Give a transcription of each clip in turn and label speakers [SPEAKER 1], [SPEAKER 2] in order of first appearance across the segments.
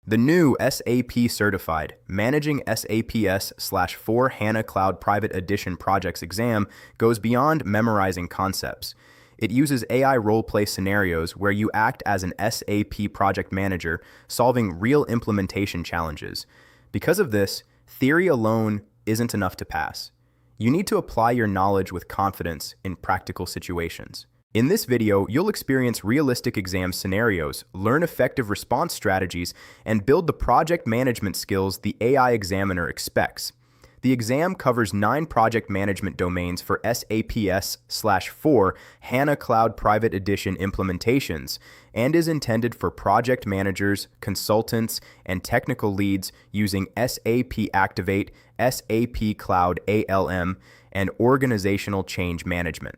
[SPEAKER 1] The new SAP Certified Managing SAP S/4 HANA Cloud Private Edition Projects exam goes beyond memorizing concepts. It uses AI role-play scenarios where you act as an SAP project manager solving real implementation challenges. Because of this, theory alone isn't enough to pass. You need to apply your knowledge with confidence in practical situations. In this video, you'll experience realistic exam scenarios, learn effective response strategies, and build the project management skills the AI examiner expects. The exam covers 9 project management domains for SAP S/4 HANA Cloud Private Edition implementations and is intended for project managers, consultants, and technical leads using SAP Activate, SAP Cloud ALM, and organizational change management.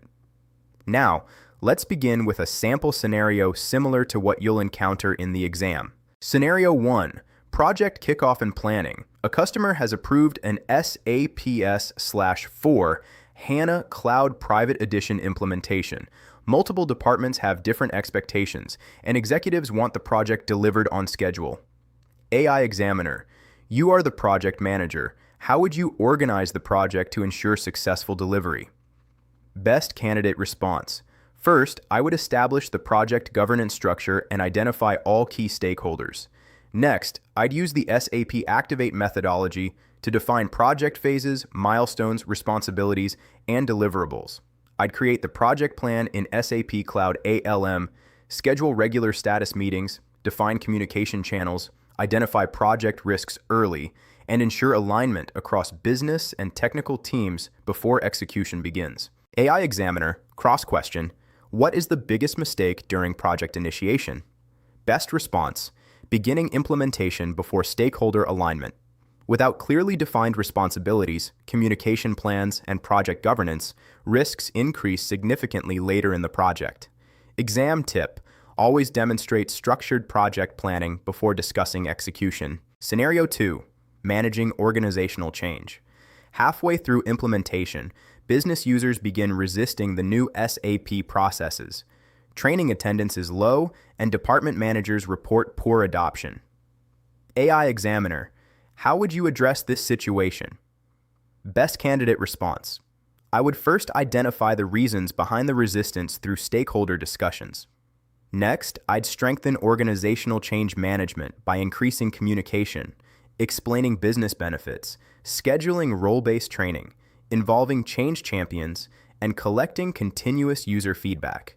[SPEAKER 1] Now, let's begin with a sample scenario similar to what you'll encounter in the exam. Scenario 1. Project Kickoff and Planning. A customer has approved an SAP S/4 HANA Cloud Private Edition implementation. Multiple departments have different expectations, and executives want the project delivered on schedule. AI examiner. You are the project manager. How would you organize the project to ensure successful delivery? Best candidate response. First, I would establish the project governance structure and identify all key stakeholders. Next, I'd use the SAP Activate methodology to define project phases, milestones, responsibilities, and deliverables. I'd create the project plan in SAP Cloud ALM, schedule regular status meetings, define communication channels, identify project risks early, and ensure alignment across business and technical teams before execution begins. AI examiner, cross-question, what is the biggest mistake during project initiation? Best response, beginning implementation before stakeholder alignment. Without clearly defined responsibilities, communication plans, and project governance, risks increase significantly later in the project. Exam tip, always demonstrate structured project planning before discussing execution. Scenario 2, managing organizational change. Halfway through implementation, business users begin resisting the new SAP processes. Training attendance is low, and department managers report poor adoption. AI examiner, how would you address this situation? Best candidate response. I would first identify the reasons behind the resistance through stakeholder discussions. Next, I'd strengthen organizational change management by increasing communication, explaining business benefits, scheduling role-based training, involving change champions, and collecting continuous user feedback.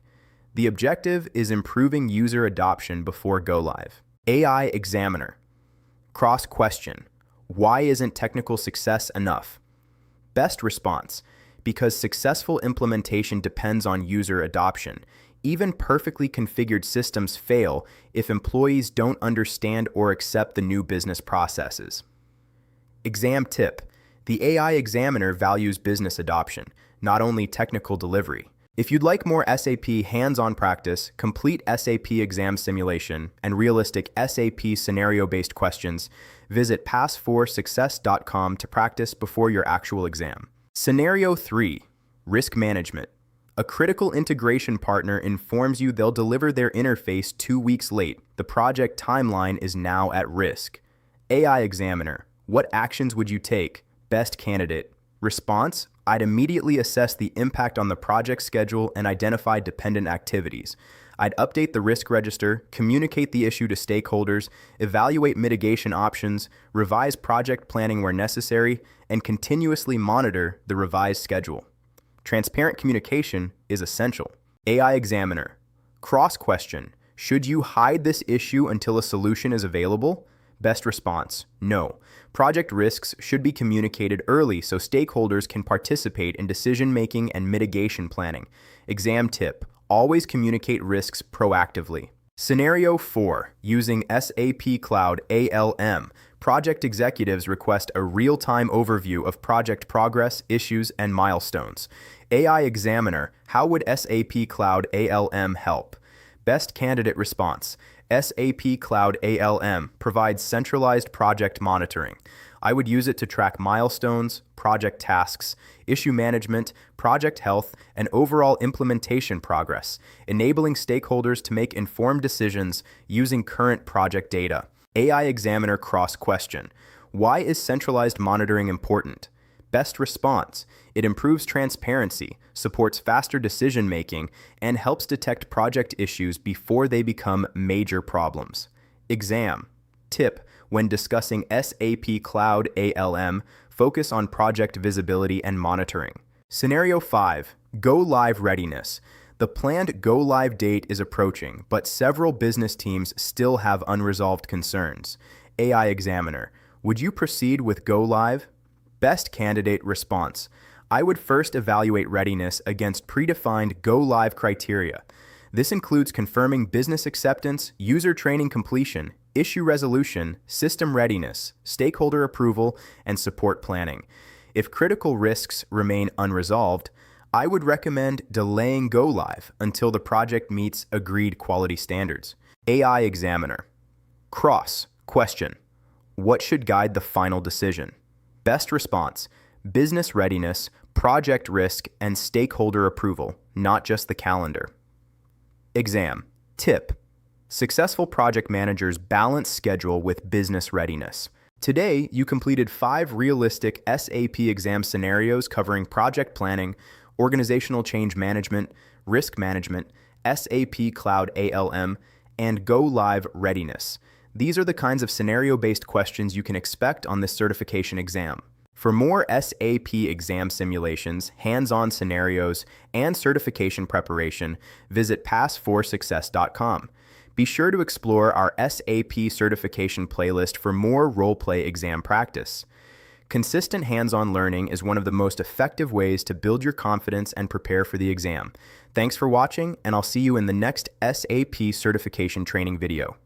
[SPEAKER 1] The objective is improving user adoption before go-live. AI examiner. Cross-question. Why isn't technical success enough? Best response. Because successful implementation depends on user adoption. Even perfectly configured systems fail if employees don't understand or accept the new business processes. Exam tip. The AI examiner values business adoption, not only technical delivery. If you'd like more SAP hands-on practice, complete SAP exam simulation, and realistic SAP scenario-based questions, visit pass4success.com to practice before your actual exam. Scenario 3. Risk management. A critical integration partner informs you they'll deliver their interface 2 weeks late. The project timeline is now at risk. AI examiner. What actions would you take? Best candidate. Response. I'd immediately assess the impact on the project schedule and identify dependent activities. I'd update the risk register, communicate the issue to stakeholders, evaluate mitigation options, revise project planning where necessary, and continuously monitor the revised schedule. Transparent communication is essential. AI examiner. Cross-question. Should you hide this issue until a solution is available? Best response, no. Project risks should be communicated early so stakeholders can participate in decision-making and mitigation planning. Exam tip, always communicate risks proactively. Scenario 4, using SAP Cloud ALM. Project executives request a real-time overview of project progress, issues, and milestones. AI examiner, how would SAP Cloud ALM help? Best candidate response. SAP Cloud ALM provides centralized project monitoring. I would use it to track milestones, project tasks, issue management, project health, and overall implementation progress, enabling stakeholders to make informed decisions using current project data. AI Examiner cross-question. Why is centralized monitoring important? Best response. It improves transparency, supports faster decision-making, and helps detect project issues before they become major problems. Exam. Tip. When discussing SAP Cloud ALM, focus on project visibility and monitoring. Scenario 5. Go Live Readiness. The planned go-live date is approaching, but several business teams still have unresolved concerns. AI Examiner. Would you proceed with go-live? Best candidate response. I would first evaluate readiness against predefined go-live criteria. This includes confirming business acceptance, user training completion, issue resolution, system readiness, stakeholder approval, and support planning. If critical risks remain unresolved, I would recommend delaying go-live until the project meets agreed quality standards. AI Examiner. Cross. Question. What should guide the final decision? Best response. Business readiness, project risk, and stakeholder approval, not just the calendar. Exam. Tip. Successful project managers balance schedule with business readiness. Today, you completed 5 realistic SAP exam scenarios covering project planning, organizational change management, risk management, SAP Cloud ALM, and go-live readiness. These are the kinds of scenario-based questions you can expect on this certification exam. For more SAP exam simulations, hands-on scenarios, and certification preparation, visit pass4success.com. Be sure to explore our SAP certification playlist for more role-play exam practice. Consistent hands-on learning is one of the most effective ways to build your confidence and prepare for the exam. Thanks for watching, and I'll see you in the next SAP certification training video.